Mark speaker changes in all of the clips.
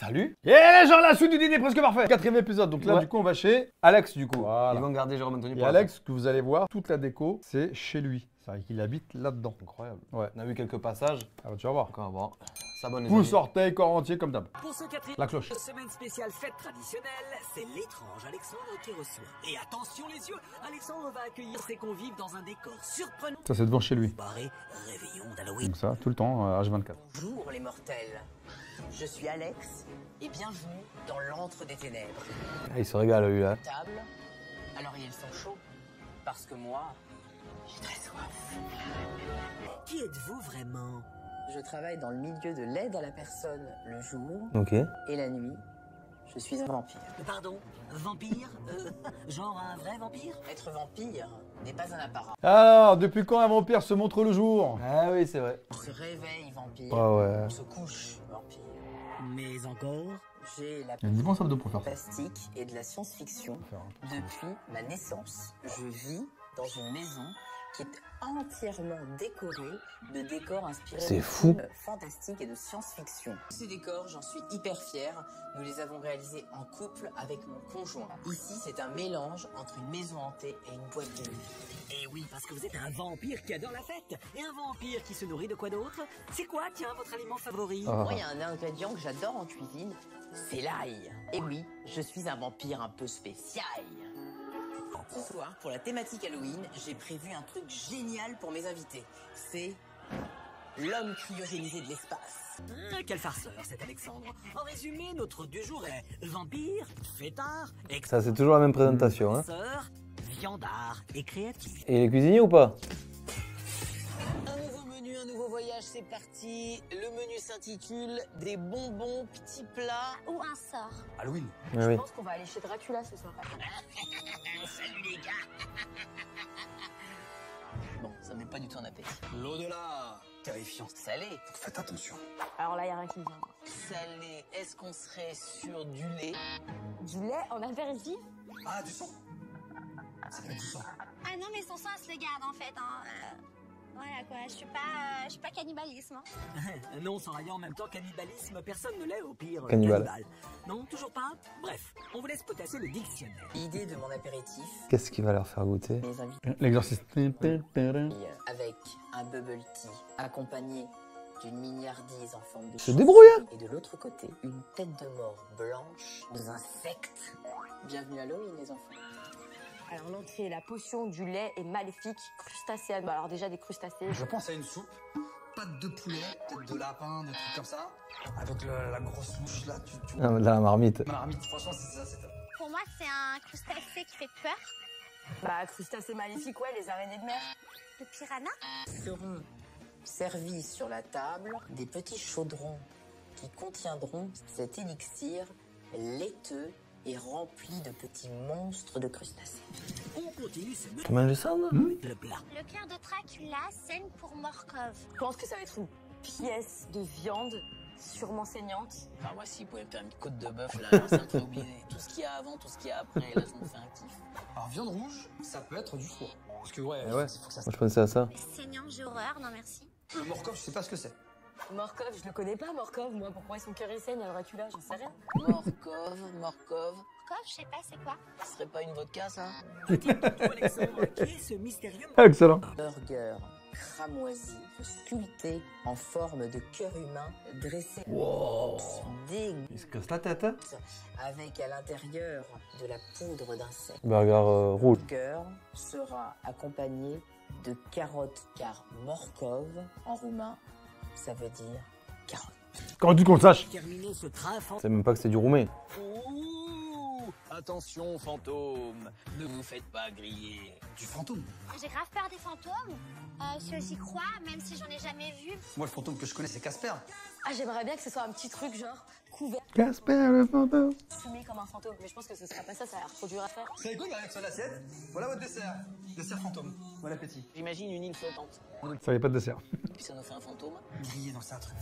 Speaker 1: Salut. Et les gens, la suite du dîner presque parfait. 4e épisode. Donc là,
Speaker 2: Ouais.
Speaker 1: du coup, on va chez Alex, du coup.
Speaker 2: Voilà.
Speaker 1: Ils vont garder Jérôme Anthony
Speaker 2: Et
Speaker 1: pour
Speaker 2: Alex, que vous allez voir, toute la déco, c'est chez lui. C'est-à-dire qu'il habite là-dedans.
Speaker 1: Incroyable.
Speaker 2: Ouais.
Speaker 1: On a vu quelques passages.
Speaker 2: Alors tu vas voir.
Speaker 1: Donc on va voir. S'abonne les
Speaker 2: Pouce,
Speaker 1: amis.
Speaker 2: orteil, corps entier, comme d'hab.
Speaker 3: Pour ce quatrième
Speaker 2: La cloche.
Speaker 3: semaine spéciale fête traditionnelle, c'est l'étrange Alexandre qui reçoit. Et attention les yeux, Alexandre va accueillir ses convives dans un décor surprenant.
Speaker 2: Ça, c'est devant chez lui.
Speaker 3: Barré réveillon d'Halloween.
Speaker 2: Donc ça, tout le temps, H24.
Speaker 4: Bonjour les mortels, je suis Alex et bienvenue dans l'antre des ténèbres.
Speaker 1: Ah, il se régale, lui, là.
Speaker 4: Table, alors ils sont chauds, parce que moi, j'ai très soif.
Speaker 3: Qui êtes-vous vraiment?
Speaker 4: Je travaille dans le milieu de l'aide à la personne le jour
Speaker 1: Ok.
Speaker 4: et la nuit. Je suis un vampire.
Speaker 3: Pardon, vampire genre un vrai vampire?
Speaker 4: Être vampire n'est pas un apparat.
Speaker 2: Alors, depuis quand un vampire se montre le jour?
Speaker 1: Ah oui, c'est vrai.
Speaker 4: On se réveille vampire,
Speaker 1: Ah ouais.
Speaker 4: on se couche vampire.
Speaker 3: Mais encore?
Speaker 4: J'ai la
Speaker 2: Il y a une dimension de pour faire ça.
Speaker 4: plastique et de la science-fiction.
Speaker 2: Faire un truc.
Speaker 4: Depuis ma naissance, je vis dans une maison qui est entièrement décorée de décors inspirés
Speaker 1: C'est
Speaker 4: de
Speaker 1: fou.
Speaker 4: films fantastiques et de science-fiction. Ces décors, j'en suis hyper fière. Nous les avons réalisés en couple avec mon conjoint. Ici, c'est un mélange entre une maison hantée et une boîte de nuit.
Speaker 3: Eh oui, parce que vous êtes un vampire qui adore la fête. Et un vampire qui se nourrit de quoi d'autre? C'est quoi, tiens, votre aliment favori?
Speaker 1: Ah.
Speaker 4: Moi, il y a un ingrédient que j'adore en cuisine, c'est l'ail. Et oui, je suis un vampire un peu spécial. Ce soir, pour la thématique Halloween, j'ai prévu un truc génial pour mes invités. C'est l'homme cryogénisé de l'espace.
Speaker 3: Quel farceur, cet Alexandre. En résumé, notre du jour est vampire, fêtard,
Speaker 1: Ça, c'est toujours la même présentation, hein.
Speaker 3: extenseur, viandard et créatif.
Speaker 1: Et il est cuisinier ou pas?
Speaker 4: Un nouveau menu, un nouveau voyage, c'est parti. Le menu s'intitule des bonbons petits plats.
Speaker 5: Ou un sort.
Speaker 1: Halloween.
Speaker 4: Je
Speaker 1: Oui.
Speaker 4: pense qu'on va aller chez Dracula ce soir.
Speaker 3: Salut les gars.
Speaker 4: Bon, ça met pas du tout en appétit.
Speaker 3: L'au-delà, terrifiant.
Speaker 4: Salé.
Speaker 3: Faites attention.
Speaker 5: Alors là, il n'y a rien qui me vient.
Speaker 4: Salé, est-ce qu'on serait sur du lait?
Speaker 5: Du lait en apéritif?
Speaker 3: Ah, du sang. Ça fait du sang.
Speaker 5: Ah non, mais son sang, elle se le garde en fait. Hein. Voilà quoi, je suis pas cannibalisme. Hein.
Speaker 3: Non, sans rien en même temps, cannibalisme, personne ne l'est au pire.
Speaker 1: Cannibale.
Speaker 3: Non, toujours pas. Bref, on vous laisse potasser le dictionnaire.
Speaker 4: L'idée de mon apéritif,
Speaker 1: Qu'est-ce qu'il va leur faire goûter?
Speaker 4: mes invités
Speaker 2: L'exorciste.
Speaker 4: avec un bubble tea accompagné d'une mignardise en forme de
Speaker 1: Se débrouille, hein.
Speaker 4: et de l'autre côté, une tête de mort blanche dans un secte. Bienvenue à Halloween les enfants.
Speaker 5: Alors l'entrée, la potion du lait est maléfique, crustacéenne. Bah, alors déjà des crustacés.
Speaker 6: Je pense à une soupe, pâte de poulet, tête de lapin, des trucs comme ça. Avec la grosse mouche là, tu
Speaker 1: Ah, de la marmite.
Speaker 6: marmite, franchement, c'est ça, c'est top.
Speaker 5: Pour moi, c'est un crustacé qui fait peur.
Speaker 4: Bah crustacés maléfiques, ouais, les araignées de mer.
Speaker 5: Le piranha.
Speaker 4: Seront servis sur la table des petits chaudrons qui contiendront cet élixir laiteux et rempli de petits monstres de crustacés.
Speaker 3: On continue ce menu
Speaker 1: Tu manges ça, là?
Speaker 3: avec le plat.
Speaker 5: Le cœur de Dracula, scène pour Morkov.
Speaker 7: Je pense que ça va être une pièce de viande sûrement saignante.
Speaker 4: Enfin, moi, si vous pouvez me faire une côte de bœuf, là, ça me fait oublier tout ce qu'il y a avant, tout ce qu'il y a après, là, je me fais un kiff.
Speaker 6: Alors, viande rouge, ça peut être du foie. Parce que, ouais,
Speaker 1: Eh ouais.
Speaker 6: il faut que ça se...
Speaker 1: Moi, je pensais à ça.
Speaker 5: Saignant, j'ai horreur, non merci.
Speaker 6: Le morcov, je sais pas ce que c'est.
Speaker 7: Morkov, je le connais pas, Morkov. Moi, pourquoi son cœur il saigne à Dracula, j'en sais rien.
Speaker 4: Morkov,
Speaker 5: Morkov, je sais pas, c'est quoi?
Speaker 4: ce serait pas une vodka, ça?
Speaker 3: Toi, Alexandre, qui est ce mystérieux
Speaker 2: Excellent.
Speaker 4: Burger cramoisi, sculpté en forme de cœur humain, dressé dégoût,
Speaker 1: Il se casse la tête, hein?
Speaker 4: avec à l'intérieur de la poudre d'insectes.
Speaker 1: Burger rouge.
Speaker 4: Le cœur sera accompagné de carottes, car Morkov, en roumain, ça veut dire carotte.
Speaker 2: Quand tu qu'on sache.
Speaker 3: terminer ce train
Speaker 1: C'est même pas que c'est du roumain.
Speaker 4: Ouh, attention fantôme, ne vous faites pas griller.
Speaker 6: Du fantôme.
Speaker 5: J'ai grave peur des fantômes. J'y crois, même si j'en ai jamais vu.
Speaker 6: Moi, le fantôme que je connais, c'est Casper.
Speaker 7: Ah, j'aimerais bien que ce soit un petit truc genre couvert,
Speaker 2: Casper le fantôme.
Speaker 7: fumé comme un fantôme. Mais je pense que ce sera pas ça, ça a l'air trop dur à faire.
Speaker 6: C'est quoi derrière sur l'assiette? Voilà votre dessert. Dessert fantôme. Bon appétit.
Speaker 4: J'imagine une île flottante,
Speaker 2: Ça y est, pas de dessert.
Speaker 4: puis ça nous fait un fantôme.
Speaker 6: Grillé dans un truc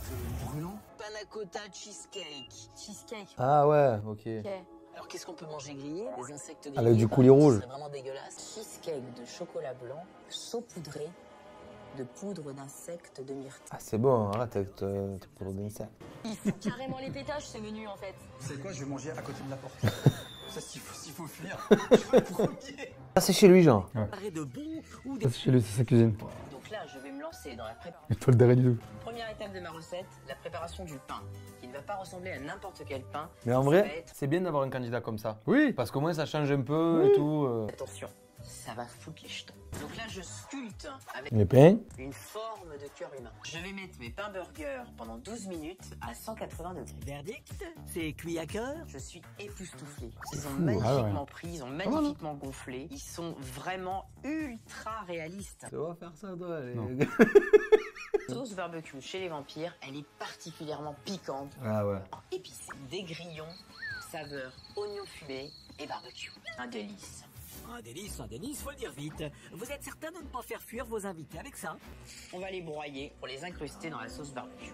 Speaker 6: brûlant.
Speaker 4: Panna cotta cheesecake.
Speaker 7: Cheesecake.
Speaker 1: Ah ouais, ok.
Speaker 7: Ok.
Speaker 4: Alors qu'est-ce qu'on peut manger grillé? Des insectes grillés.
Speaker 1: Avec du
Speaker 4: par
Speaker 1: coulis
Speaker 4: exemple,
Speaker 1: rouge.
Speaker 4: Ce serait vraiment dégueulasse. Cheesecake de chocolat blanc, saupoudré de poudre d'insectes de myrtille.
Speaker 1: Ah, c'est bon, arrête avec tes poudres d'insectes.
Speaker 7: Carrément les pétages, c'est menu en fait.
Speaker 6: Vous savez quoi, je vais manger à côté de la porte. Ça, s'il faut fuir, je suis le premier.
Speaker 1: Ah, c'est chez lui, genre.
Speaker 3: Arrêt de bon ou des
Speaker 2: Ça, c'est chez lui, c'est sa cuisine.
Speaker 4: Donc là, je vais me lancer dans la préparation.
Speaker 2: Et toi, le derrière du tout.
Speaker 4: Première étape de ma recette, la préparation du pain, qui ne va pas ressembler à n'importe quel pain.
Speaker 1: Mais en
Speaker 4: Ça va
Speaker 1: vrai,
Speaker 4: être-
Speaker 1: c'est bien d'avoir un candidat comme ça.
Speaker 2: Oui.
Speaker 1: Parce qu'au moins, ça change un peu et tout.
Speaker 4: Attention, ça va foutre les jetons. Donc là, je sculpte avec
Speaker 1: Les pains.
Speaker 4: une forme de cœur humain. Je vais mettre mes pains burgers pendant 12 minutes à 180 degrés.
Speaker 3: verdicts, c'est cuit à cœur.
Speaker 4: Je suis époustouflé. Ils ont
Speaker 2: fou,
Speaker 4: magnifiquement
Speaker 2: ah
Speaker 4: pris, ils ont magnifiquement gonflé. Ils sont vraiment ultra réalistes.
Speaker 1: Tu vas faire ça, toi, les
Speaker 2: Non.
Speaker 1: gars.
Speaker 4: Sauce barbecue chez les vampires, elle est particulièrement piquante,
Speaker 1: Ah ouais.
Speaker 4: épicée. Des grillons, saveur oignon fumé et barbecue. Un délice.
Speaker 3: Un délice, faut le dire vite. Vous êtes certain de ne pas faire fuir vos invités avec ça?
Speaker 4: On va les broyer pour les incruster dans la sauce barbecue.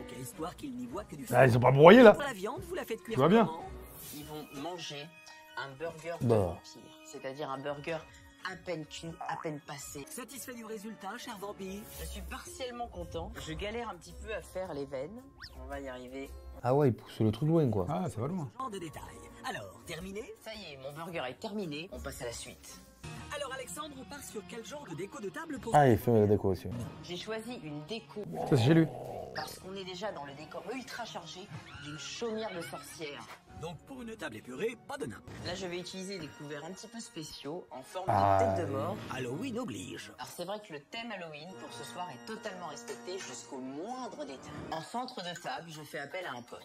Speaker 3: Ok, histoire qu'ils n'y voient que du feu.
Speaker 2: Ah, ils sont pas broyés là.
Speaker 3: Pour la viande, vous la faites cuire
Speaker 2: Tout va bien.
Speaker 3: comment?
Speaker 4: Ils vont manger un burger de
Speaker 1: Bah.
Speaker 4: vampire, c'est-à-dire un burger à peine cuit, à peine passé.
Speaker 3: Satisfait du résultat, cher vampire?
Speaker 4: Je suis partiellement content. Je galère un petit peu à faire les veines. On va y arriver.
Speaker 1: Ah ouais, il pousse le truc loin, quoi.
Speaker 2: Ah, ça va loin.
Speaker 3: En de détails. Alors, terminé?
Speaker 4: Ça y est, mon burger est terminé. On passe à la suite.
Speaker 3: Alors Alexandre, on part sur quel genre de déco de table pour...
Speaker 1: Ah, il fait la déco aussi.
Speaker 4: J'ai choisi une déco
Speaker 2: Ça, c'est chez lui.
Speaker 4: parce qu'on est déjà dans le décor ultra chargé d'une chaumière de sorcière.
Speaker 3: Donc pour une table épurée, pas de nain.
Speaker 4: Là, je vais utiliser des couverts un petit peu spéciaux en forme
Speaker 2: Ah,
Speaker 4: de tête de mort.
Speaker 3: Halloween oblige.
Speaker 4: Alors c'est vrai que le thème Halloween pour ce soir est totalement respecté jusqu'au moindre détail. En centre de table, je fais appel à un pote.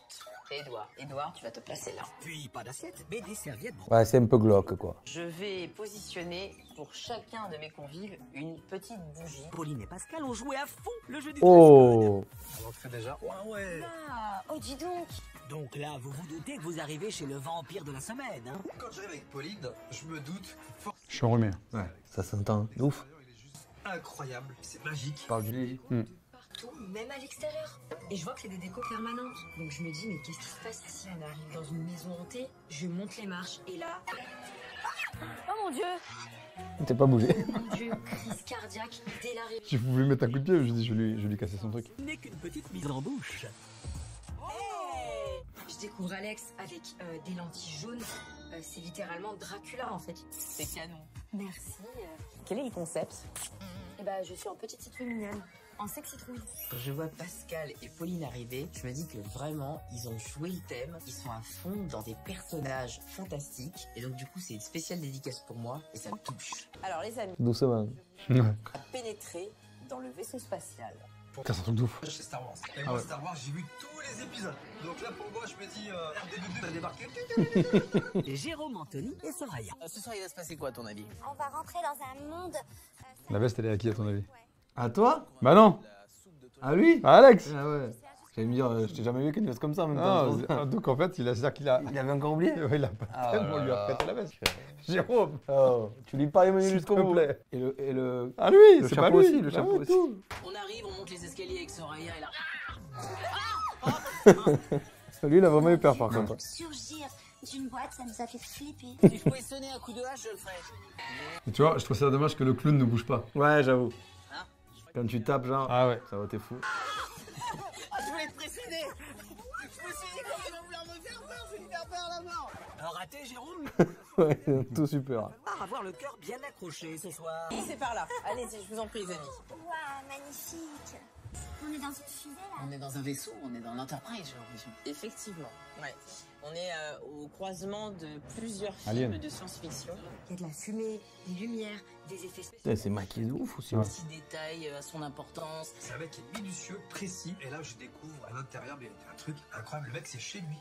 Speaker 4: C'est Edouard. Edouard, tu vas te placer là.
Speaker 3: Puis pas d'assiette, mais des serviettes.
Speaker 1: Ouais, c'est un peu glauque, quoi.
Speaker 4: Je vais positionner pour chacun de mes convives une petite bougie.
Speaker 3: Pauline et Pascal ont joué à fond le jeu du
Speaker 1: Oh.
Speaker 6: À l'entrée déjà.
Speaker 3: dress-code. Ouais.
Speaker 7: Ah, oh dis donc.
Speaker 3: Donc là, vous vous doutez que vous arrivez chez le vampire de la semaine, hein?
Speaker 6: Quand j'arrive avec Pauline, je me doute fort.
Speaker 2: Je suis enrhumé.
Speaker 1: Ouais, ça s'entend. De ouf.
Speaker 6: Il est juste incroyable. C'est magique.
Speaker 1: Parle du lit.
Speaker 7: Partout, même à l'extérieur. Et je vois que c'est des décos permanentes. Donc je me dis, mais qu'est-ce qui se passe si on arrive dans une maison hantée? Je monte les marches et là, Oh mon dieu.
Speaker 1: T'es pas bougé.
Speaker 7: Mon dieu, crise cardiaque dès l'arrivée.
Speaker 2: Si vous voulez mettre un coup de pied, je dis, je vais lui casser son truc.
Speaker 3: N'est qu'une petite mise en bouche.
Speaker 7: Je découvre Alex avec des lentilles jaunes. C'est littéralement Dracula en fait.
Speaker 4: C'est canon.
Speaker 7: Merci.
Speaker 4: Quel est le concept?
Speaker 7: Eh ben, je suis en petite citrouille mignonne. En sexy citrouille.
Speaker 4: Quand je vois Pascal et Pauline arriver, je me dis que vraiment, ils ont joué le thème, ils sont à fond dans des personnages fantastiques, et donc du coup, c'est une spéciale dédicace pour moi, et ça me touche. Alors les amis,
Speaker 1: Doucement.
Speaker 2: Ouais.
Speaker 4: on va pénétrer dans le vaisseau spatial.
Speaker 2: Putain, c'est un truc de ouf.
Speaker 6: Chez Star Wars. Et
Speaker 2: Ah
Speaker 6: moi,
Speaker 2: ouais.
Speaker 6: Star Wars, j'ai vu tous les épisodes. Donc là, pour moi, je me dis, RDV2 a débarqué.
Speaker 3: Et Jérôme, Anthony et Soraya.
Speaker 4: Ce soir, il va se passer quoi à ton avis?
Speaker 5: On va rentrer dans un monde.
Speaker 2: La veste, elle est à qui, à ton avis?
Speaker 1: À toi?
Speaker 2: Bah non.
Speaker 1: À lui?
Speaker 2: À Alex.
Speaker 1: Ah ouais. J'allais me dire, je t'ai jamais vu qu'il fasse comme ça en même
Speaker 2: Ah,
Speaker 1: temps.
Speaker 2: donc en fait, c'est-à-dire qu'il a.
Speaker 1: Il avait encore oublié?
Speaker 2: Ouais, il a pas
Speaker 1: Ah,
Speaker 2: tellement, on lui a
Speaker 1: là,
Speaker 2: prêté la veste. Jérôme.
Speaker 1: Oh, tu lis pas les menus
Speaker 2: S'il
Speaker 1: jusqu'au
Speaker 2: te
Speaker 1: bout.
Speaker 2: plaît.
Speaker 1: Et le...
Speaker 2: Ah lui,
Speaker 1: Le
Speaker 2: c'est pas
Speaker 1: chapeau
Speaker 2: lui.
Speaker 1: aussi, le
Speaker 2: Ah
Speaker 1: chapeau
Speaker 2: ouais,
Speaker 1: aussi.
Speaker 2: tout.
Speaker 4: On arrive, on monte les escaliers avec Soraya, et là...
Speaker 1: Lui, il a vraiment eu peur par contre.
Speaker 5: Surgir d'une boîte, ça nous a fait flipper.
Speaker 4: Si je pouvais sonner un coup de hache, je le ferais.
Speaker 2: Et tu vois, je trouve ça dommage que le clown ne bouge pas.
Speaker 1: Ouais, j'avoue.
Speaker 4: Hein?
Speaker 1: Quand tu tapes, genre,
Speaker 2: Ah ouais.
Speaker 1: ça va, t'es fou.
Speaker 4: Ah, je voulais te précéder. Je me suis dit, quand il va vouloir me faire peur, je vais lui faire peur à la mort.
Speaker 3: Raté, Jérôme?
Speaker 1: Ouais, tout super.
Speaker 3: À avoir le cœur bien accroché ce soir.
Speaker 4: C'est par là. Allez-y, je vous en prie, les amis.
Speaker 5: Waouh, magnifique. On est dans une fusée là.
Speaker 4: On est dans un vaisseau, on est dans l'Enterprise, j'ai l'impression. Effectivement, ouais. On est au croisement de plusieurs films
Speaker 2: Alien.
Speaker 4: de science-fiction.
Speaker 7: Il y a de la fumée, des lumières, des effets spéciaux.
Speaker 1: Putain, c'est maquillé de ouf aussi.
Speaker 2: Ouais.
Speaker 4: Petit détail à son importance.
Speaker 6: C'est un mec qui est minutieux, précis. Et là, je découvre à l'intérieur, mais un truc incroyable. Le mec, c'est chez lui.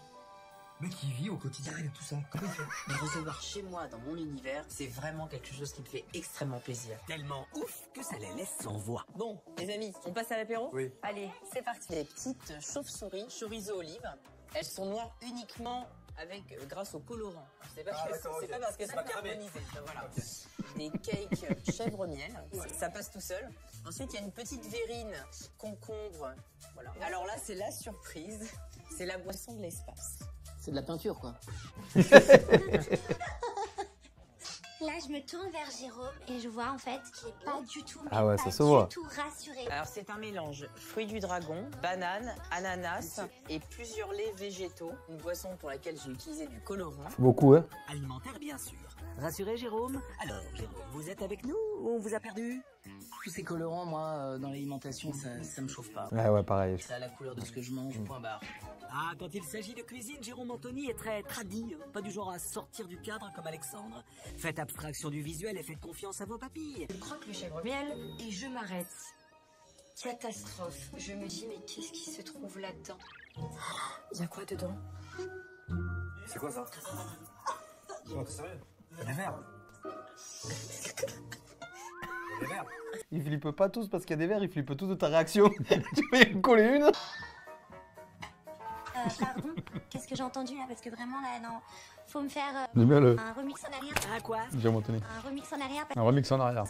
Speaker 6: Le mec, il vit au quotidien et tout ça. Comment il fait?
Speaker 4: Me recevoir chez moi, dans mon univers, c'est vraiment quelque chose qui me fait extrêmement plaisir.
Speaker 3: Tellement ouf que ça les laisse sans voix.
Speaker 4: Bon, les amis, on passe à l'apéro?
Speaker 6: Oui.
Speaker 4: Allez, c'est parti. Les petites chauves-souris, chorizo olive, elles sont noires uniquement avec grâce au colorant. C'est pas,
Speaker 6: d'accord,
Speaker 4: c'est
Speaker 6: ok.
Speaker 4: pas parce que
Speaker 6: C'est
Speaker 4: c'est
Speaker 6: pas cramé.
Speaker 4: carbonisé. Voilà. Des cakes chèvre miel, ça passe tout seul. Ensuite, il y a une petite verrine concombre. Voilà. Alors là, c'est la surprise. C'est la boisson de l'espace. C'est de la peinture, quoi.
Speaker 5: Là, je me tourne vers Jérôme et je vois en fait qu'il est pas du tout,
Speaker 1: Ah ouais,
Speaker 5: pas
Speaker 1: ça se voit.
Speaker 5: du tout rassuré.
Speaker 4: Alors c'est un mélange fruits du dragon, banane, ananas et plusieurs laits végétaux. Une boisson pour laquelle j'ai utilisé du colorant.
Speaker 1: Beaucoup, hein.
Speaker 3: Alimentaire, bien sûr. Rassurez, Jérôme? Alors, Jérôme, vous êtes avec nous ou on vous a perdu?
Speaker 4: Tous ces colorants, moi, dans l'alimentation, ça me chauffe pas.
Speaker 1: Ouais, pareil.
Speaker 4: Ça a la couleur de ce que je mange, point barre.
Speaker 3: Ah, quand il s'agit de cuisine, Jérôme Anthony est très tradit, pas du genre à sortir du cadre comme Alexandre. Faites abstraction du visuel et faites confiance à vos papilles.
Speaker 7: Je croque le chèvre miel et je m'arrête. Catastrophe. Je me dis, mais qu'est-ce qui se trouve là-dedans? Il y a quoi dedans?
Speaker 6: C'est quoi ça? Non, t'es sérieux? Des verres. Des verres.
Speaker 1: Ils flippent pas tous parce qu'il y a des verres, ils flippent tous de ta réaction. Tu peux y coller une.
Speaker 5: Pardon, qu'est-ce que j'ai entendu là? Parce que vraiment là, non, faut me faire
Speaker 2: J'aime bien le
Speaker 5: un remix en arrière.
Speaker 3: Ah, quoi?
Speaker 2: Jérôme Anthony.
Speaker 5: Un remix en arrière.
Speaker 2: Un remix en arrière.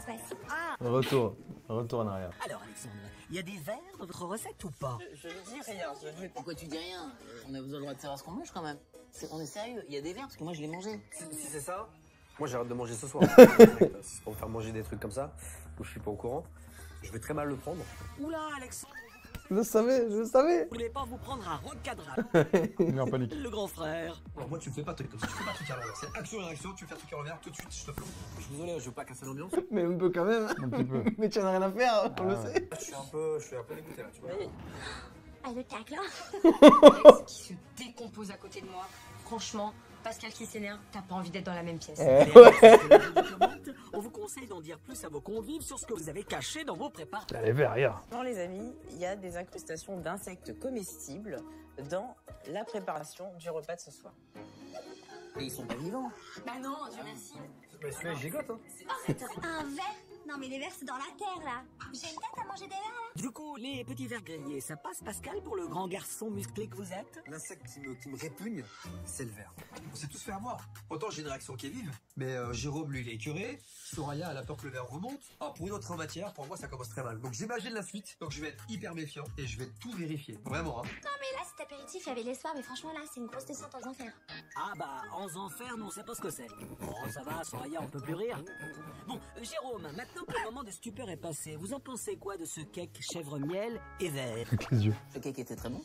Speaker 5: Ah,
Speaker 1: Retour en arrière.
Speaker 3: Alors, Alexandre, il y a des verres dans votre recette ou pas?
Speaker 4: Je ne dis rien. Mais pourquoi tu dis rien? On a besoin de savoir ce qu'on mange quand même. On est sérieux, il y a des verres parce que moi je l'ai mangé.
Speaker 6: Si c'est ça, moi j'arrête de manger ce soir. C'est pour me faire manger des trucs comme ça, où je suis pas au courant. Je vais très mal le prendre.
Speaker 3: Oula, Alexandre,
Speaker 1: Je le savais.
Speaker 3: vous voulez pas vous prendre un recadrage?
Speaker 2: Il est en panique.
Speaker 3: Le grand frère.
Speaker 6: Alors moi tu me fais pas truc comme ça, tu fais pas truc à l'envers. C'est action et réaction, tu fais un truc à l'envers, tout de suite je te plombe. Je suis désolé, je veux pas casser l'ambiance.
Speaker 1: Mais un peu quand même.
Speaker 2: Un petit peu.
Speaker 1: Mais tu en as rien à faire, on le
Speaker 2: ouais.
Speaker 1: sait.
Speaker 6: Je suis un peu dégoûté là, tu vois.
Speaker 5: ah, le tacle, hein.
Speaker 7: Alex qui se décompose à côté de moi. Franchement, Pascal qui s'énerve, t'as pas envie d'être dans la même pièce.
Speaker 3: Et avec cette vidéo de commente, on vous conseille d'en dire plus à vos convives sur ce que vous avez caché dans vos prépas.
Speaker 2: Il y a les verres, regarde.
Speaker 4: Non les amis, il y a des incrustations d'insectes comestibles dans la préparation du repas de ce soir. Et ils sont pas vivants.
Speaker 5: Bah non, Dieu merci.
Speaker 6: Mais celui-là il gigote hein.
Speaker 5: Un verre? Non mais les verres c'est dans la terre là. J'ai une tête à manger des verres là.
Speaker 3: Du coup, les petits verres grillés, ça passe, Pascal, pour le grand garçon musclé que vous êtes?
Speaker 6: L'insecte qui me répugne, c'est le verre. On s'est tous fait avoir. Autant j'ai une réaction qui est vive, mais Jérôme, lui, il est écœuré. Soraya, elle a peur que le verre remonte. Ah, pour une autre matière, pour moi, ça commence très mal. Donc j'imagine la suite. Donc je vais être hyper méfiant et je vais tout vérifier. Vraiment, hein.
Speaker 5: Non mais là cet apéritif, il y avait l'espoir, mais franchement là c'est une grosse descente aux enfers.
Speaker 3: Ah bah, en enfer, nous on sait pas ce que c'est. Bon, ça va, Soraya, on peut plus rire. Bon, Jérôme, maintenant que le moment de stupeur est passé, vous en pensez quoi de ce cake chèvre miel et verre?
Speaker 2: Avec les yeux.
Speaker 4: Le cake était très bon.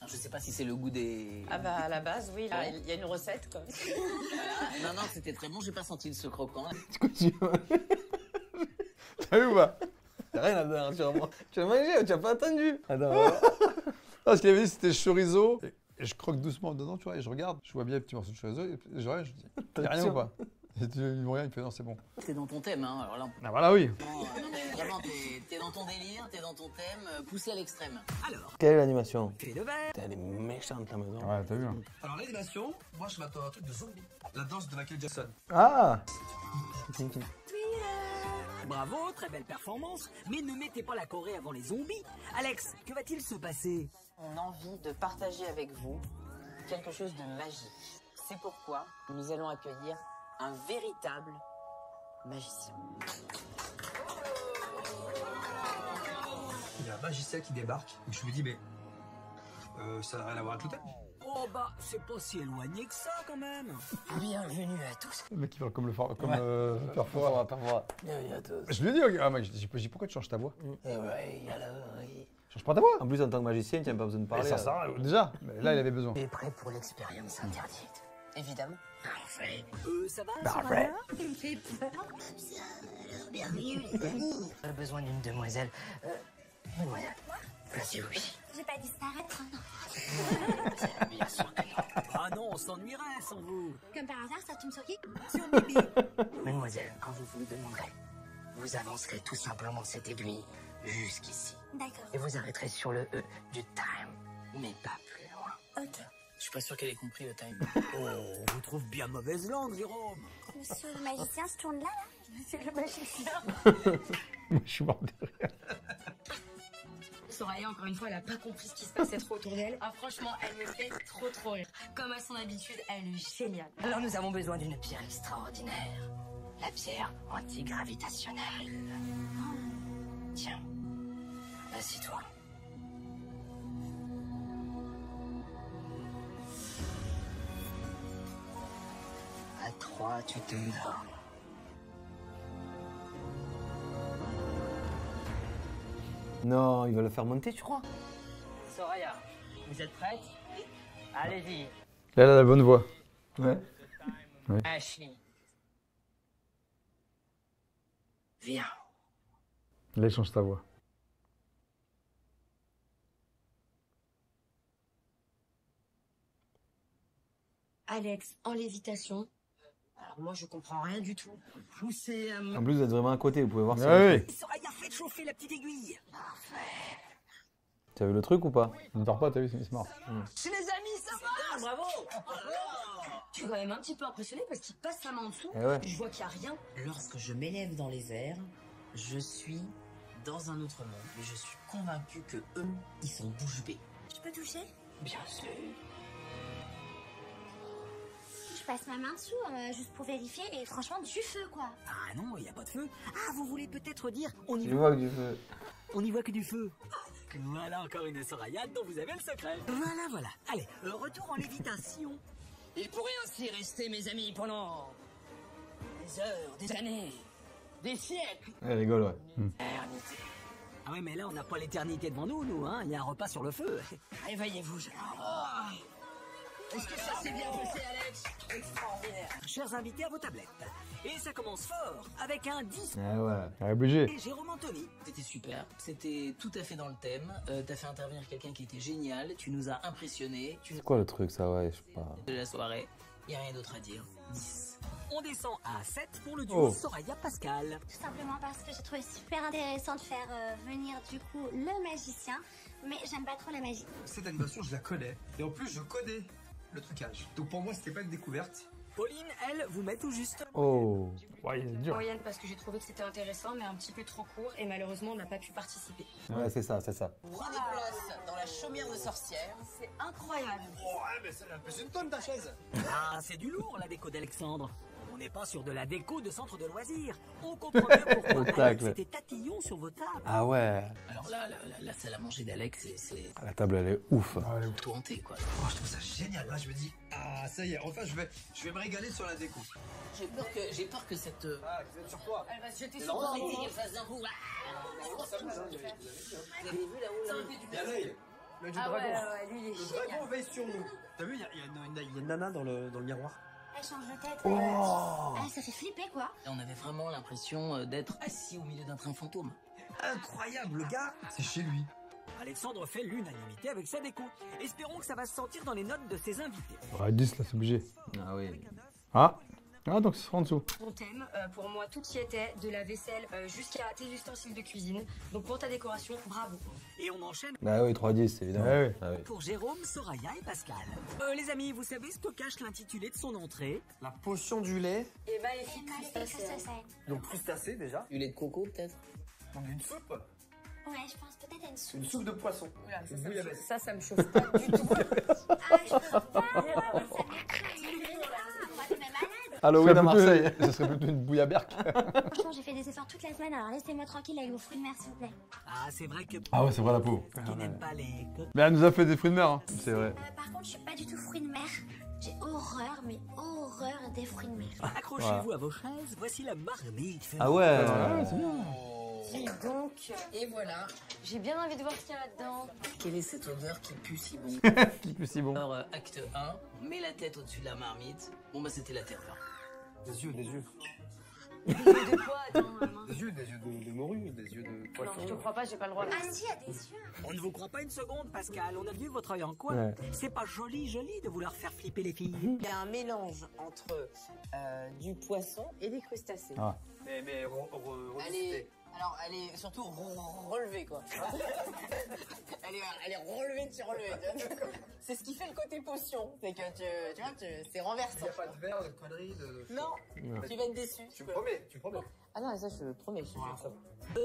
Speaker 4: Alors, je sais pas si c'est le goût des... Ah bah à la base, oui, là, il y a une recette quoi. Voilà. Non, c'était très bon, j'ai pas senti ce croquant.
Speaker 2: T'as vu ou pas?
Speaker 1: T'as rien à dire, tu as mangé, tu as pas attendu. Attends,
Speaker 2: Non, ce qu'il avait dit, c'était chorizo. Et je croque doucement dedans, tu vois, et je regarde. Je vois bien les petits morceaux de chorizo. Et je regarde, je dis, y'a rien ou pas? Et il me regarde, il me fait, non, c'est bon.
Speaker 4: T'es dans ton thème, hein. Alors là,
Speaker 2: Ah voilà, oui.
Speaker 4: vraiment, t'es dans ton délire, t'es dans ton thème, poussé à l'extrême.
Speaker 3: Alors,
Speaker 1: quelle est l'animation?
Speaker 3: fait de verre.
Speaker 1: Elle est méchante la maison.
Speaker 2: Ouais, t'as vu, hein.
Speaker 6: Alors l'animation, moi je m'attends à un truc de zombie. La danse de Michael Jackson.
Speaker 1: Ah.
Speaker 3: Bravo, très belle performance, mais ne mettez pas la Corée avant les zombies. Alex, que va-t-il se passer?
Speaker 4: On a envie de partager avec vous quelque chose de magique. C'est pourquoi nous allons accueillir un véritable magicien.
Speaker 6: Il y a un magicien qui débarque et je me dis mais ça n'a rien à voir avec le thème.
Speaker 3: Oh bah, c'est pas si éloigné que ça quand même.
Speaker 4: Bienvenue à tous.
Speaker 2: Le mec, il parle comme le père Fouras. Je lui ai dit, ah, mec, j'ai dit, pourquoi tu changes ta voix? Change pas ta voix.
Speaker 1: En plus, en tant que magicien, tu n'as pas besoin de parler.
Speaker 2: Ça sert à rien, déjà. Mais là, il avait besoin.
Speaker 4: T'es prêt pour l'expérience interdite? Évidemment. Parfait.
Speaker 3: Ça va, Soraya?
Speaker 5: Il me fait peur.
Speaker 4: Bienvenue les amis. J'ai besoin d'une demoiselle. Mademoiselle, placez-vous ici.
Speaker 5: Je vais pas disparaître, non.
Speaker 4: Bien sûr que non.
Speaker 3: Ah non, on s'ennuierait sans vous.
Speaker 5: Comme par hasard, ça tombe sur qui?
Speaker 3: Sur Bibi.
Speaker 4: Mademoiselle, quand vous vous le demanderez, vous avancerez tout simplement cette aiguille jusqu'ici.
Speaker 5: D'accord.
Speaker 4: Et vous arrêterez sur le E du time, mais pas plus loin.
Speaker 5: Ok.
Speaker 4: Je suis pas sûr qu'elle ait compris le time.
Speaker 3: Oh, on vous trouve bien mauvaise langue, Jérôme.
Speaker 5: Monsieur le magicien se tourne là, là. Monsieur le magicien.
Speaker 2: Je suis mort de rire.
Speaker 7: Soraya, encore une fois, elle a pas compris ce qui se passait trop autour d'elle. Ah, franchement, elle me fait trop rire. Comme à son habitude, elle est géniale.
Speaker 4: Alors nous avons besoin d'une pierre extraordinaire. La pierre antigravitationnelle. Tiens, assis-toi. À 3, tu te donnes.
Speaker 1: Non, il va le faire monter, tu crois?
Speaker 3: Soraya, vous êtes prête? Allez-y.
Speaker 2: Là, elle a la bonne voix.
Speaker 1: Ouais.
Speaker 3: Ashley. Viens.
Speaker 2: Là, il change ta voix.
Speaker 7: Alex, en lévitation. Alors moi, je comprends rien du tout.
Speaker 3: Poussez
Speaker 1: En plus, vous êtes vraiment à côté, vous pouvez voir ça.
Speaker 2: Ah oui.
Speaker 3: Soraya, faites chauffer la petite aiguille.
Speaker 1: Tu as vu le truc ou pas?
Speaker 2: Ne dors pas, t'as vu, c'est smart.
Speaker 3: C'est les amis, ça va. Bravo.
Speaker 7: Je suis quand même un petit peu impressionnée parce qu'il passe sa main en dessous.
Speaker 1: Eh ouais.
Speaker 7: Je vois qu'il n'y a rien.
Speaker 4: Lorsque je m'élève dans les airs, je suis dans un autre monde. Et je suis convaincu que eux, ils sont bouche bée.
Speaker 5: Je peux toucher?
Speaker 4: Bien sûr.
Speaker 5: Je passe ma main dessous, juste pour vérifier, et franchement, du feu, quoi.
Speaker 3: Ah non, il n'y a pas de feu. Ah, vous voulez peut-être dire on y
Speaker 1: Tu
Speaker 3: voit,
Speaker 1: vois que du feu.
Speaker 3: on y voit que du feu. Voilà encore une Soraya dont vous avez le secret. Voilà, voilà. Allez, retour en lévitation.
Speaker 4: Il pourrait ainsi rester, mes amis, pendant des heures, des années, des siècles.
Speaker 1: Elle rigole, ouais.
Speaker 3: Ah ouais, mais là, on n'a pas l'éternité devant nous, hein. Il y a un repas sur le feu.
Speaker 4: Réveillez-vous, jeune homme. Est-ce que ça s'est bien passé, Alex? Extraordinaire.
Speaker 3: Chers invités, à vos tablettes. Et ça commence fort, avec un 10.
Speaker 1: Eh ouais.
Speaker 2: Elle est obligée.
Speaker 3: Et Jérôme Anthony.
Speaker 4: C'était super, c'était tout à fait dans le thème. T'as fait intervenir quelqu'un qui était génial, tu nous as impressionnés, tu nous
Speaker 1: C'est quoi le truc, ça? Ouais, je sais pas.
Speaker 4: de la soirée. Y a rien d'autre à dire. 10.
Speaker 3: On descend à 7 pour le duo
Speaker 2: Oh.
Speaker 3: Soraya-Pascal.
Speaker 5: Tout simplement parce que j'ai trouvé super intéressant de faire venir, du coup, le magicien. Mais j'aime pas trop la magie.
Speaker 6: Cette animation, je la connais. Et en plus, je connais le trucage. Donc pour moi, c'était pas une découverte.
Speaker 3: Pauline, elle, vous met tout juste.
Speaker 2: Oh. Ouais, il est dur.
Speaker 7: Moyenne parce que j'ai trouvé que c'était intéressant, mais un petit peu trop court, et malheureusement, on n'a pas pu participer.
Speaker 1: Ouais, c'est ça, c'est ça.
Speaker 4: Prends des places dans la chaumière de sorcière.
Speaker 7: C'est incroyable.
Speaker 6: Oh, ouais, mais ça pèse une tonne ta chaise.
Speaker 3: Ah, c'est du lourd, la déco d'Alexandre. On n'est pas sur de la déco de centre de loisirs. On comprend mieux pourquoi Alex
Speaker 1: Spectacle.
Speaker 3: était tatillon sur vos tables.
Speaker 1: Ah ouais.
Speaker 4: Alors là, la salle à manger d'Alex, c'est
Speaker 1: La table, elle est ouf.
Speaker 4: tout hanté, quoi.
Speaker 6: Oh, je trouve ça génial. Là, je me dis, ah, ça y est, enfin, je vais me régaler sur la déco.
Speaker 4: J'ai peur que cette...
Speaker 6: Ah, vous êtes sur quoi?
Speaker 7: Elle va se jeter
Speaker 6: C'est
Speaker 7: sur
Speaker 6: normal,
Speaker 7: toi.
Speaker 6: hein.
Speaker 4: qu'elle fasse d'un coup.
Speaker 6: Ça me va,
Speaker 4: Vous avez vu là-haut, là?
Speaker 6: Il y a l'œil. L'œil du
Speaker 7: Ah
Speaker 6: dragon.
Speaker 7: ouais, lui, il est
Speaker 6: Le
Speaker 7: génial.
Speaker 6: dragon veille sur nous. T'as vu, il y a une nana dans le miroir.
Speaker 5: Elle change de tête. Ah, ça fait flipper, quoi.
Speaker 4: On avait vraiment l'impression d'être assis au milieu d'un train fantôme.
Speaker 6: Incroyable, le gars. C'est chez lui.
Speaker 3: Alexandre fait l'unanimité avec sa déco. Espérons que ça va se sentir dans les notes de ses invités.
Speaker 2: Ouais, 10, là, c'est obligé.
Speaker 1: Ah oui.
Speaker 2: Ah. Ah, donc, ce sera en dessous.
Speaker 7: Ton thème, pour moi, tout y était, de la vaisselle jusqu'à tes ustensiles de cuisine. Donc pour ta décoration, bravo.
Speaker 3: Et on enchaîne
Speaker 1: Bah oui, 3-10, évidemment.
Speaker 2: Ouais, ouais.
Speaker 1: Ah oui.
Speaker 3: pour Jérôme, Soraya et Pascal. Les amis, vous savez ce que cache l'intitulé de son entrée?
Speaker 6: La potion du lait.
Speaker 7: Et maléfique,
Speaker 5: Qu'est-ce que c'est?
Speaker 6: Donc crustacé déjà.
Speaker 4: Du lait de coco, peut-être?
Speaker 6: Donc une soupe.
Speaker 5: Ouais, je pense peut-être à une soupe.
Speaker 6: Une soupe de poisson. Une bouillabaisse.
Speaker 7: ça me chauffe pas du tout.
Speaker 5: Ah, je peux pas. Ça m'étonne. Moi, t'es même malade.
Speaker 1: Halloween à Marseille.
Speaker 2: Ce serait plutôt une bouillaberque.
Speaker 5: Franchement, j'ai fait des efforts toute la semaine, alors laissez-moi tranquille avec vos fruits de mer, s'il vous plaît.
Speaker 3: Ah, c'est vrai que
Speaker 2: Ah ouais, c'est vrai, la pauvre.
Speaker 3: qui n'aime pas les...
Speaker 2: Mais elle nous a fait des fruits de mer, hein. C'est vrai.
Speaker 5: Par contre, je suis pas du tout fruits de mer. J'ai horreur, mais horreur des fruits de mer.
Speaker 3: Accrochez-vous à vos chaises, voici la marmite.
Speaker 1: Ah ouais.
Speaker 2: c'est bien.
Speaker 7: Dis donc, et voilà. J'ai bien envie de voir ce qu'il y a là-dedans.
Speaker 4: Quelle est cette odeur qui pue si bon?
Speaker 1: Qui plus si bon.
Speaker 4: Alors, acte 1, on met la tête au-dessus de la marmite. Bon, bah, c'était la terreur.
Speaker 6: Des yeux, des yeux.
Speaker 7: De quoi, attends, maman?
Speaker 6: Des yeux de morue, des yeux de
Speaker 7: Non,
Speaker 6: poisson.
Speaker 7: je te crois pas, j'ai pas le droit.
Speaker 5: Ah si, il y a des yeux.
Speaker 3: On ne vous croit pas une seconde, Pascal. On a vu votre œil en coin.
Speaker 1: Ouais.
Speaker 3: C'est pas joli de vouloir faire flipper les filles.
Speaker 4: Il y a un mélange entre du poisson et des crustacés.
Speaker 2: Ah.
Speaker 6: Mais
Speaker 4: Elle est surtout relevée, quoi. elle est relevée de chez relevée. C'est ce qui fait le côté potion. C'est que tu vois, c'est renversant.
Speaker 6: il n'y a pas de verre, de conneries, de...
Speaker 4: Non, tu vas être déçu.
Speaker 6: Tu me promets, tu me promets.
Speaker 4: Ah non, ça, je te promets.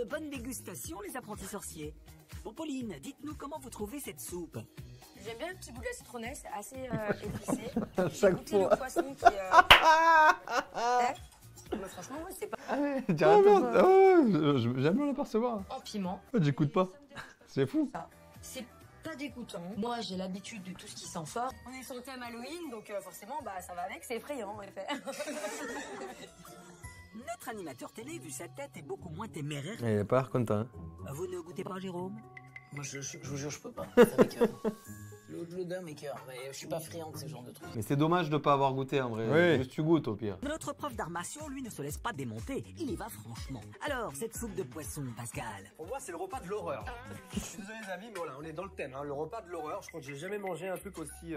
Speaker 3: Bonne dégustation, les apprentis sorciers. Bon, Pauline, dites-nous comment vous trouvez cette soupe.
Speaker 7: J'aime bien le petit bout de la citronnelle, c'est assez épicé.
Speaker 1: À
Speaker 7: J'ai
Speaker 1: chaque
Speaker 7: goûté
Speaker 1: fois.
Speaker 7: le poisson qui mais franchement, ouais, c'est pas
Speaker 2: Ah merde. Oh, j'aime bien l'apercevoir.
Speaker 7: en piment.
Speaker 2: En fait, j'écoute pas. C'est fou.
Speaker 7: C'est pas dégoûtant. Moi, j'ai l'habitude de tout ce qui sent fort. On est sur le thème Halloween, donc forcément, bah ça va avec, c'est effrayant en effet.
Speaker 3: Notre animateur télé, vu sa tête, est beaucoup moins téméraire.
Speaker 1: Il est pas l'air content. Hein.
Speaker 3: Vous ne goûtez pas, Jérôme?
Speaker 4: Moi, je vous jure, je peux pas. Ça m'écoeure. L'odeur m'écoeure. Je suis pas friand de ce genre de trucs.
Speaker 1: Mais c'est dommage de pas avoir goûté en vrai.
Speaker 2: Oui.
Speaker 1: Juste tu goûtes au pire.
Speaker 3: Notre prof d'arts martiaux, lui, ne se laisse pas démonter. Il y va franchement. Alors, cette soupe de poisson, Pascal?
Speaker 6: Pour moi, c'est le repas de l'horreur. Je suis désolé les amis, mais voilà, on est dans le thème. Hein, le repas de l'horreur. Je crois que j'ai jamais mangé un truc aussi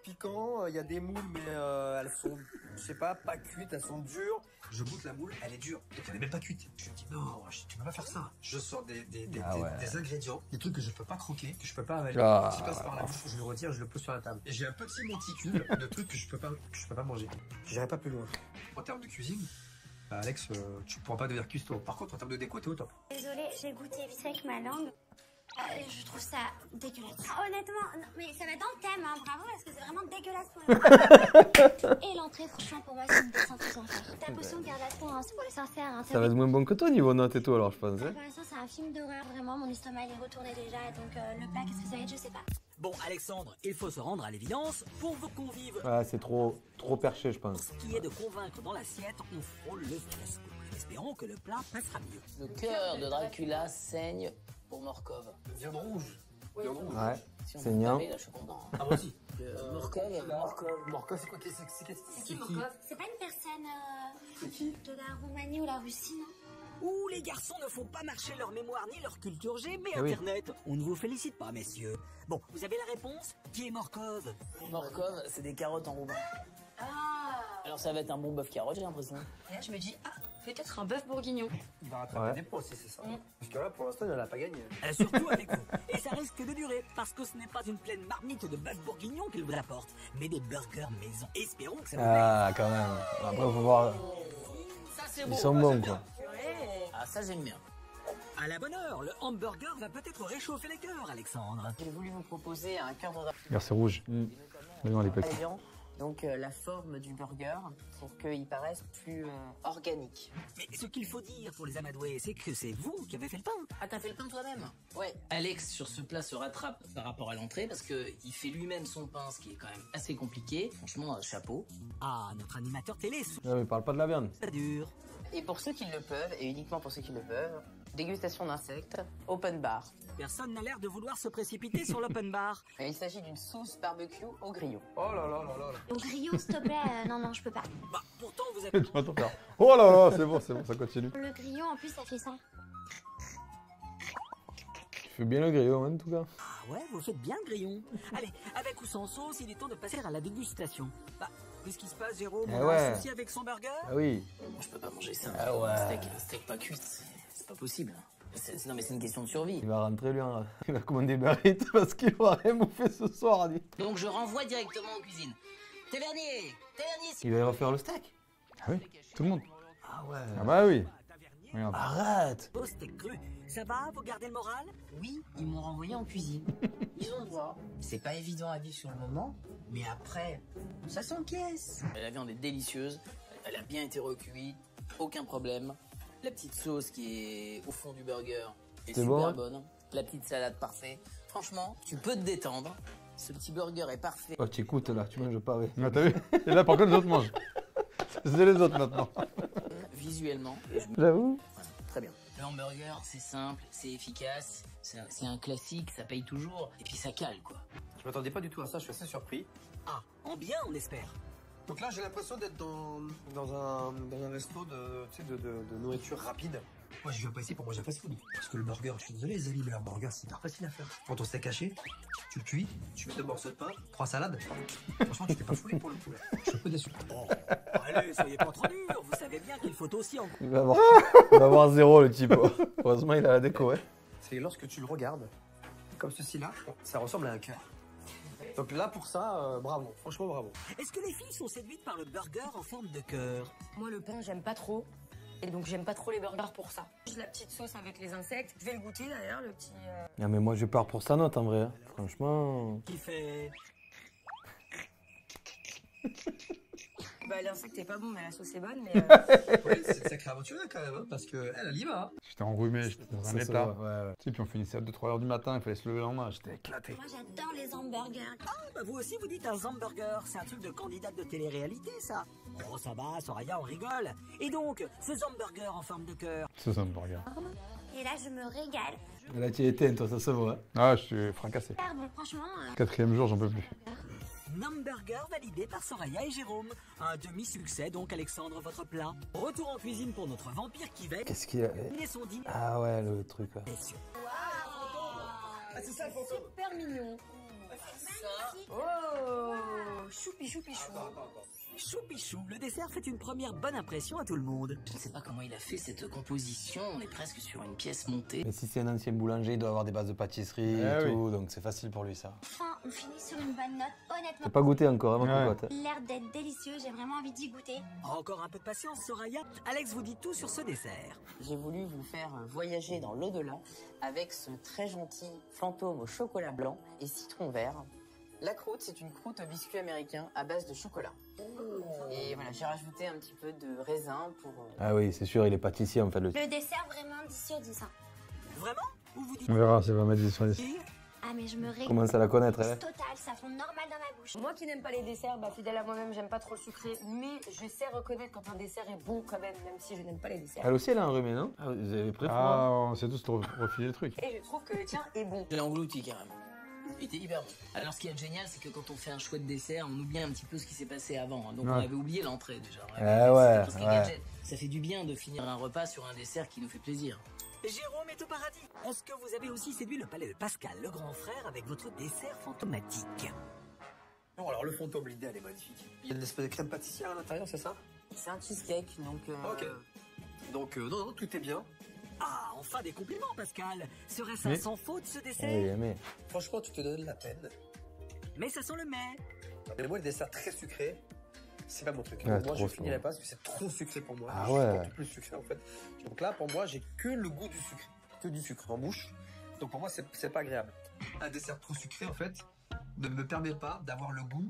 Speaker 6: piquant. Il y a des moules, mais elles sont, je sais pas cuites, elles sont dures. Je goûte la moule, elle est dure. Donc elle est même pas cuite. Je me dis non, tu peux pas faire ça. Je sors des ingrédients, des trucs que je peux pas croquer, que je peux pas avaler. Je passe par la bouche, je le retire, je le pose sur la table. Et j'ai un petit monticule de trucs que je peux pas manger. J'irai pas plus loin. En termes de cuisine, bah Alex, tu pourras pas devenir cuistot. Par contre, en termes de déco, t'es au top.
Speaker 5: Désolée, j'ai goûté vite fait avec ma langue. Je trouve ça dégueulasse. Honnêtement, non, mais ça va dans le thème, hein, bravo, parce que c'est vraiment dégueulasse pour le Et l'entrée, franchement, pour moi, c'est une descente aux enfers. Ta potion garde la peau, hein, c'est pour les sorcières. Hein,
Speaker 1: Ça va être moins bon que toi niveau notes et tout alors je pense. Hein.
Speaker 5: Pour l'instant, c'est un film d'horreur, vraiment, mon estomac il est retourné déjà, donc le plat, qu'est-ce que ça va être, je sais pas.
Speaker 3: Bon, Alexandre, il faut se rendre à l'évidence. Pour vos convives,
Speaker 1: Ouais, c'est trop perché je pense.
Speaker 3: ce qui est de convaincre dans l'assiette, on frôle le fiasco. Espérons que le plat passera mieux.
Speaker 4: Le cœur de Dracula saigne pour Morkov.
Speaker 6: Viande rouge. Viande rouge.
Speaker 1: Ouais,
Speaker 4: Si on
Speaker 1: c'est
Speaker 4: peut
Speaker 1: niant.
Speaker 4: parler, là, je suis content.
Speaker 6: Ah, moi aussi.
Speaker 4: Morkov.
Speaker 6: Morkov, c'est quoi? C'est qui Morkov?
Speaker 5: C'est pas une personne
Speaker 6: C'est qui?
Speaker 5: de la Roumanie ou la Russie, non?
Speaker 3: Où les garçons ne font pas marcher leur mémoire ni leur culture G, mais
Speaker 1: Ah oui.
Speaker 3: Internet. On ne vous félicite pas, messieurs. Bon, vous avez la réponse? Qui est Morkov?
Speaker 4: Morkov, c'est des carottes en roumain. Alors ça va être un bon bœuf carotte, j'ai l'impression.
Speaker 7: Et là, je me dis, peut-être un bœuf bourguignon.
Speaker 6: Il va rattraper des points aussi, c'est ça. Parce que là, pour l'instant, il n'en a pas gagné.
Speaker 3: Surtout avec vous. Et ça risque de durer, parce que ce n'est pas une pleine marmite de bœuf bourguignon qu'il vous apporte, mais des burgers maison. Espérons que ça vous plaise.
Speaker 1: Ah quand même. Après faut voir.
Speaker 4: Ça c'est
Speaker 1: Ils
Speaker 4: bon.
Speaker 1: sont bons quoi.
Speaker 4: Ah ça j'aime bien.
Speaker 3: À la bonne heure, le hamburger va peut-être réchauffer les cœurs, Alexandre.
Speaker 4: J'ai voulu vous proposer un cœur de
Speaker 1: Regarde c'est rouge. Non les petits.
Speaker 4: Dracula. Donc la forme du burger pour qu'il paraisse plus organique.
Speaker 3: Mais ce qu'il faut dire pour les amadoués, c'est que c'est vous qui avez fait le pain.
Speaker 4: Ah t'as fait le pain toi-même? Ouais. Alex sur ce plat se rattrape par rapport à l'entrée parce que il fait lui-même son pain, ce qui est quand même assez compliqué. Franchement, chapeau.
Speaker 3: Ah, notre animateur télé,
Speaker 1: Non mais parle pas de la viande.
Speaker 3: ça dure.
Speaker 4: Et pour ceux qui le peuvent, et uniquement pour ceux qui le peuvent, dégustation d'insectes, open bar.
Speaker 3: Personne n'a l'air de vouloir se précipiter sur l'open bar.
Speaker 4: Et il s'agit d'une sauce barbecue au grillon.
Speaker 6: Oh là là là là là.
Speaker 5: Au griot, s'il te plaît, non, je peux pas.
Speaker 3: Bah, pourtant, vous avez...
Speaker 2: Tu m'entends faire. Oh là là, c'est bon, ça continue.
Speaker 5: Le griot, en plus, ça fait ça.
Speaker 1: Tu fais bien le griot hein, en tout cas.
Speaker 3: Ah ouais, vous faites bien le grillon. Allez, avec ou sans sauce, il est temps de passer à la dégustation. Bah, qu'est-ce qui se passe, Jérôme?
Speaker 1: Eh
Speaker 3: On a
Speaker 1: ouais.
Speaker 3: un souci avec son burger?
Speaker 1: Ah oui.
Speaker 4: Moi, je peux pas manger ça.
Speaker 1: Ah ouais.
Speaker 4: Steak pas cuit, c'est pas possible. Non mais c'est une question de survie.
Speaker 1: Il va rentrer lui, hein. Il va commander Barrett parce qu'il aura rien bouffé ce soir. Dit.
Speaker 4: Donc je renvoie directement en cuisine. Tavernier,
Speaker 1: Il va y refaire le steak.
Speaker 2: Ah oui, tout le monde.
Speaker 1: Ah ouais.
Speaker 2: Ah bah oui. Regarde.
Speaker 1: Arrête.
Speaker 3: Beau steak cru. Ça va, vous gardez le moral?
Speaker 4: Oui, ils m'ont renvoyé en cuisine. Ils ont le droit. C'est pas évident à vivre sur le moment, mais après, ça s'encaisse. La viande est délicieuse, elle a bien été recuite, aucun problème. La petite sauce qui est au fond du burger est
Speaker 1: C'est
Speaker 4: super
Speaker 1: bon, hein
Speaker 4: bonne. La petite salade parfaite. Franchement, tu peux te détendre. Ce petit burger est parfait.
Speaker 1: Oh, tu écoutes là, tu manges pas avec.
Speaker 2: Ah, t'as vu? Et là, par contre, les autres mangent. C'est les autres maintenant.
Speaker 4: Visuellement,
Speaker 1: J'avoue.
Speaker 4: voilà, très bien. Le hamburger, c'est simple, c'est efficace, c'est un classique, ça paye toujours, et puis ça cale quoi.
Speaker 6: Je m'attendais pas du tout à ça, je suis assez surpris.
Speaker 3: Ah, en bien, on espère.
Speaker 6: Donc là, j'ai l'impression d'être dans un resto de nourriture rapide. Moi, je viens pas ici pour manger un fast-food. Parce que le burger, je suis désolé, les amis, mais un burger, c'est hyper facile à faire. Quand on steak caché, tu le cuis, tu mets 2 morceaux de pain, 3 salades. Franchement, tu t'es pas foulé pour le coup, là. Je suis un peu déçu.
Speaker 3: Oh, allez, soyez pas trop dur. Vous savez bien qu'il faut aussi en...
Speaker 1: Il va avoir 0 le type. Heureusement, il a la déco, ouais.
Speaker 6: C'est lorsque tu le regardes, comme ceci-là, ça ressemble à un cœur. Donc là, pour ça, bravo. Franchement, bravo.
Speaker 3: Est-ce que les filles sont séduites par le burger en forme de cœur?
Speaker 7: Moi, le pain, j'aime pas trop. Et donc, j'aime pas trop les burgers pour ça. La petite sauce avec les insectes. Je vais le goûter d'ailleurs, le petit.
Speaker 1: Non, mais moi, je pars pour sa note en vrai. Hein. Franchement.
Speaker 3: Qui fait...
Speaker 7: Bah, l'insecte est pas bon, mais la sauce est bonne. Mais
Speaker 6: Ouais, c'est une sacrée aventure quand même, hein, parce qu'elle, elle y va. Hein.
Speaker 2: J'étais enrhumé, j'étais dans un
Speaker 1: Ça se
Speaker 2: état.
Speaker 1: voit, ouais, ouais.
Speaker 2: Tu sais, puis on finissait à 2-3 heures du matin, il fallait se lever le lendemain, j'étais éclaté.
Speaker 5: Moi, j'adore les hamburgers.
Speaker 3: Ah, bah vous aussi vous dites un hamburger, c'est un truc de candidate de télé-réalité ça. Oh ça va, Soraya, on rigole. Et donc, ce hamburger en forme de cœur.
Speaker 2: C'est ça, hamburger.
Speaker 5: Et là, je me régale.
Speaker 1: Là, tu es éteint, toi, ça se voit.
Speaker 2: Ah, je suis fracassé.
Speaker 5: Super bon, franchement.
Speaker 2: 4e jour, j'en peux plus.
Speaker 3: Hamburger validé par Soraya et Jérôme. Un demi-succès donc Alexandre, votre plat. Retour en cuisine pour notre vampire qui va
Speaker 1: Qu'est-ce qu'il y a
Speaker 3: terminer son dîner.
Speaker 1: Ah ouais, le truc. Ouais.
Speaker 6: Ah, c'est ça le fantôme.
Speaker 7: super mignon. Oh, choupi choupi chou.
Speaker 3: Choupichou, le dessert fait une première bonne impression à tout le monde.
Speaker 4: Je ne sais pas comment il a fait cette composition, on est presque sur une pièce montée.
Speaker 1: Mais si c'est un ancien boulanger, il doit avoir des bases de pâtisserie et
Speaker 2: oui.
Speaker 1: tout, donc c'est facile pour lui ça.
Speaker 5: Enfin, on finit sur une bonne note, honnêtement.
Speaker 1: T'as pas goûté encore, hein, ma
Speaker 2: Ouais.
Speaker 1: cocotte.
Speaker 5: L'air d'être délicieux, j'ai vraiment envie d'y goûter.
Speaker 3: Encore un peu de patience, Soraya. Alex vous dit tout sur ce dessert.
Speaker 4: J'ai voulu vous faire voyager dans l'au-delà avec ce très gentil fantôme au chocolat blanc et citron vert. La croûte, c'est une croûte au biscuit américain à base de chocolat. Et voilà, j'ai rajouté un petit peu de raisin pour...
Speaker 1: Ah oui, c'est sûr, il est pâtissier en fait. Le...
Speaker 5: Le dessert, vraiment 10 sur 10. Hein.
Speaker 3: Vraiment? Ou vous dites
Speaker 2: On verra, ça va mettre 10 sur 10.
Speaker 5: Ah, mais je me régale.
Speaker 1: Commence à la connaître, hein.
Speaker 5: Total, ça fond normal dans ma bouche.
Speaker 7: Moi qui n'aime pas les desserts, bah, fidèle à moi-même, j'aime pas trop le sucré, mais je sais reconnaître quand un dessert est bon quand même si je n'aime pas les desserts.
Speaker 1: Elle aussi, elle a un rhume, non? Ah, vous avez pris froid.
Speaker 2: Ah, on s'est tous refilé le truc.
Speaker 7: Et je trouve que le tien est bon.
Speaker 4: Je l'ai englouti carrément. Il était hyper bon. Alors ce qui est génial, c'est que quand on fait un chouette dessert, on oublie un petit peu ce qui s'est passé avant. hein. Donc
Speaker 2: Ouais.
Speaker 4: on avait oublié l'entrée déjà. On
Speaker 1: Eh
Speaker 4: avait
Speaker 1: ouais,
Speaker 4: presque
Speaker 1: ouais.
Speaker 4: gadget. Ça fait du bien de finir un repas sur un dessert qui nous fait plaisir.
Speaker 3: Jérôme est au paradis. Est-ce que vous avez aussi séduit le palais de Pascal, le grand frère, avec votre dessert fantomatique?
Speaker 6: Non, alors le fantôme, l'idée, elle est magnifique. Il y a une espèce de crème pâtissière à l'intérieur, c'est ça?
Speaker 4: C'est un cheesecake, donc...
Speaker 6: Ok. Donc, non, tout est bien.
Speaker 3: Ah, enfin des compliments, Pascal. Serait-ce
Speaker 2: Mais-
Speaker 3: un sans faute ce
Speaker 1: Oui,
Speaker 3: dessert?
Speaker 1: mais...
Speaker 6: Franchement, tu te donnes la peine.
Speaker 3: Mais ça sent le mais.
Speaker 6: Mais moi, le dessert très sucré, c'est pas mon truc.
Speaker 1: Ouais,
Speaker 6: moi,
Speaker 1: trop,
Speaker 6: je finirai
Speaker 1: trop.
Speaker 6: pas parce que c'est trop sucré pour moi.
Speaker 1: Ah
Speaker 6: je
Speaker 1: ouais.
Speaker 6: supporte plus le sucré en fait. Donc là, pour moi, j'ai que le goût du sucre. Que du sucre en bouche. Donc pour moi, c'est pas agréable. Un dessert trop sucré, en fait, ne me permet pas d'avoir le goût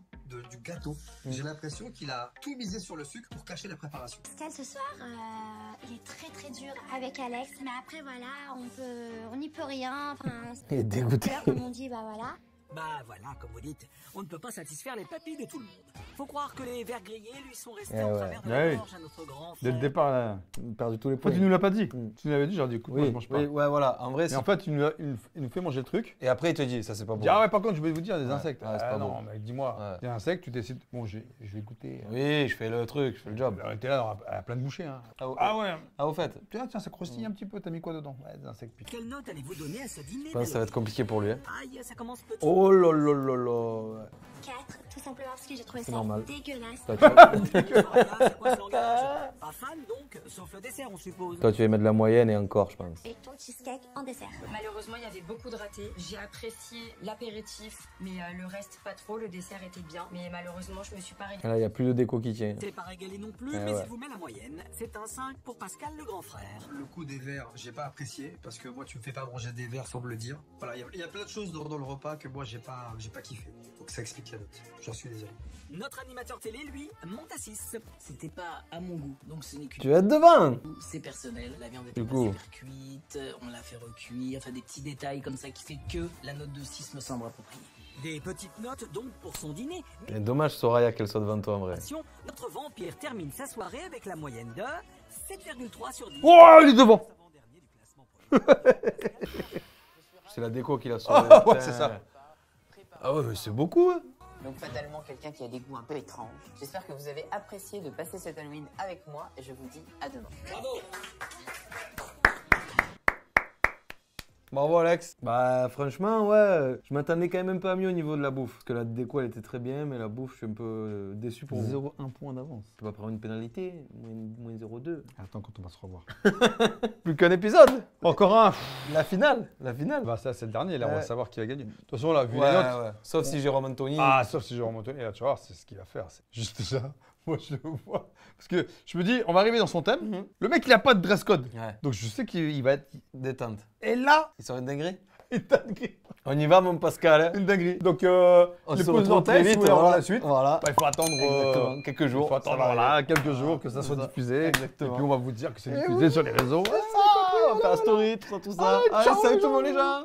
Speaker 6: du gâteau. J'ai l'impression qu'il a tout misé sur le sucre pour cacher la préparation.
Speaker 5: Pascal, ce soir, il est très très dur avec Alex. Mais après, voilà, on n'y peut rien. Enfin,
Speaker 1: Il est dégoûté.
Speaker 5: là, comme on dit, bah voilà.
Speaker 3: Bah voilà, comme vous dites, on ne peut pas satisfaire les papilles de tout le monde. Faut croire que les vers grillés lui sont restés
Speaker 1: Eh
Speaker 3: en
Speaker 1: ouais.
Speaker 3: travers de
Speaker 2: Ouais.
Speaker 3: la gorge à notre grand
Speaker 2: Dès
Speaker 3: frère.
Speaker 2: le départ, là.
Speaker 1: Il a perdu tous les
Speaker 2: Toi,
Speaker 1: points.
Speaker 2: tu nous l'as pas dit.
Speaker 1: Mm.
Speaker 2: Tu nous l'avais dit, j'aurais dit, écoute, moi,
Speaker 1: Oui,
Speaker 2: je mange pas.
Speaker 1: oui, ouais, voilà. En vrai,
Speaker 2: Mais
Speaker 1: c'est...
Speaker 2: en fait, il nous fait manger le truc.
Speaker 1: Et après, il te dit, ça c'est pas
Speaker 2: Il
Speaker 1: bon.
Speaker 2: dit, ah ouais, par contre, je vais vous dire, des
Speaker 1: Ouais.
Speaker 2: insectes.
Speaker 1: Ouais, c'est
Speaker 2: Ah
Speaker 1: pas
Speaker 2: non,
Speaker 1: bon.
Speaker 2: mec, dis-moi.
Speaker 1: Ouais.
Speaker 2: Des insectes, tu décides, bon, je vais goûter.
Speaker 1: Oui, je fais le truc, je fais le job.
Speaker 2: T'es là, à plein de bouchées. Hein.
Speaker 1: Ah,
Speaker 2: ouais.
Speaker 1: Ah, au fait,
Speaker 2: Tiens, ça croustille un petit peu, t'as mis quoi dedans? Ouais, des insectes piquants.
Speaker 3: Quelle note allez-vous donner à ce dîner
Speaker 1: je pense que ça va être compliqué pour lui. Hein.
Speaker 3: Aïe, ça commence petit.
Speaker 1: Oh là là là là.
Speaker 5: 4, tout simplement parce que j'ai trouvé
Speaker 1: C'est
Speaker 5: ça
Speaker 1: normal.
Speaker 5: dégueulasse.
Speaker 1: Toi,
Speaker 3: Soraya, c'est quoi ce langage? Pas fan donc, sauf le dessert on suppose.
Speaker 1: Toi, tu vas mettre de la moyenne et encore, je pense.
Speaker 5: Et ton cheesecake en dessert.
Speaker 7: Malheureusement, il y avait beaucoup de ratés. J'ai apprécié l'apéritif, mais le reste pas trop. Le dessert était bien, mais malheureusement, je me suis pas régalée.
Speaker 1: Là, il n'y a plus de déco qui tient.
Speaker 3: C'est pas régalé non plus,
Speaker 1: Eh
Speaker 3: mais
Speaker 1: ouais.
Speaker 3: il vous met la moyenne. C'est un 5 pour Pascal le grand frère.
Speaker 6: Le coup des verres, j'ai pas apprécié parce que moi, tu me fais pas manger des verres sans me le dire. Voilà, il y a plein de choses dans le repas que moi, j'ai pas kiffé. Donc ça explique la note. J'en suis désolé.
Speaker 3: Notre animateur télé, lui, monte à 6.
Speaker 4: C'était pas à mon goût, donc ce n'est
Speaker 1: Tu
Speaker 4: qu'une...
Speaker 1: vas être devant.
Speaker 4: C'est personnel, la viande était
Speaker 1: Du
Speaker 4: pas
Speaker 1: coup.
Speaker 4: super cuite, on l'a fait recuire, enfin des petits détails comme ça qui fait que la note de 6 me semble appropriée.
Speaker 3: Des petites notes donc pour son dîner.
Speaker 1: Mais dommage, Soraya, qu'elle soit devant toi en vrai.
Speaker 3: Attention, notre vampire termine sa soirée avec la moyenne de 7,3 sur 10.
Speaker 2: Oh, il est devant.
Speaker 3: Avant-dernier du classement pour
Speaker 1: C'est la déco qui l'a sauvé.
Speaker 2: Ah, ouais,
Speaker 1: putain.
Speaker 2: c'est ça.
Speaker 1: Ah ouais, mais c'est beaucoup, hein.
Speaker 4: Donc fatalement quelqu'un qui a des goûts un peu étranges. J'espère que vous avez apprécié de passer cet Halloween avec moi et je vous dis à demain.
Speaker 1: Bravo, Alex. Bah, franchement, ouais, je m'attendais quand même un peu à mieux au niveau de la bouffe. Parce que la déco, elle était très bien, mais la bouffe, je suis un peu déçu pour vous.
Speaker 2: 0,1 point d'avance.
Speaker 1: Tu vas prendre une pénalité, moins 0,2.
Speaker 2: Attends, quand on va se revoir.
Speaker 1: Plus qu'un épisode.
Speaker 2: Encore un.
Speaker 1: La finale. La finale.
Speaker 2: Bah, ça, c'est le dernier. Là, on va
Speaker 1: Ouais.
Speaker 2: savoir qui va gagner. De toute façon, là, vu
Speaker 1: Ouais,
Speaker 2: les notes.
Speaker 1: ouais. Sauf si Jérôme Anthony.
Speaker 2: Ah, sauf si Jérôme Anthony, là, tu vas voir, c'est ce qu'il va faire. C'est juste ça. Moi, je le vois. Parce que je me dis, on va arriver dans son thème.
Speaker 1: Mhm.
Speaker 2: Le mec, il a pas de dress code.
Speaker 1: Ouais.
Speaker 2: Donc, je sais qu'il va être.
Speaker 1: Détente.
Speaker 2: Et là,
Speaker 1: Il sort une dinguerie.
Speaker 2: Une dinguerie.
Speaker 1: On y va, mon Pascal. Hein.
Speaker 2: Une dinguerie. Donc,
Speaker 1: On
Speaker 2: les
Speaker 1: se
Speaker 2: pauses
Speaker 1: retrouve très
Speaker 2: d'antenne, si
Speaker 1: vite.
Speaker 2: vous voulez avoir
Speaker 1: Voilà.
Speaker 2: la suite.
Speaker 1: Voilà.
Speaker 2: Bah, il faut attendre
Speaker 1: Exactement. Quelques jours.
Speaker 2: Il faut attendre
Speaker 1: Ça va
Speaker 2: voilà,
Speaker 1: aller.
Speaker 2: quelques jours que ça soit
Speaker 1: Ça.
Speaker 2: diffusé.
Speaker 1: Exactement.
Speaker 2: Et puis on va vous dire que c'est
Speaker 1: Eh
Speaker 2: diffusé
Speaker 1: oui.
Speaker 2: sur les réseaux.
Speaker 1: On va faire la story, tout ça. Allez,
Speaker 2: ciao,
Speaker 1: salut
Speaker 2: les
Speaker 1: tout le monde
Speaker 2: gens.
Speaker 1: les gens.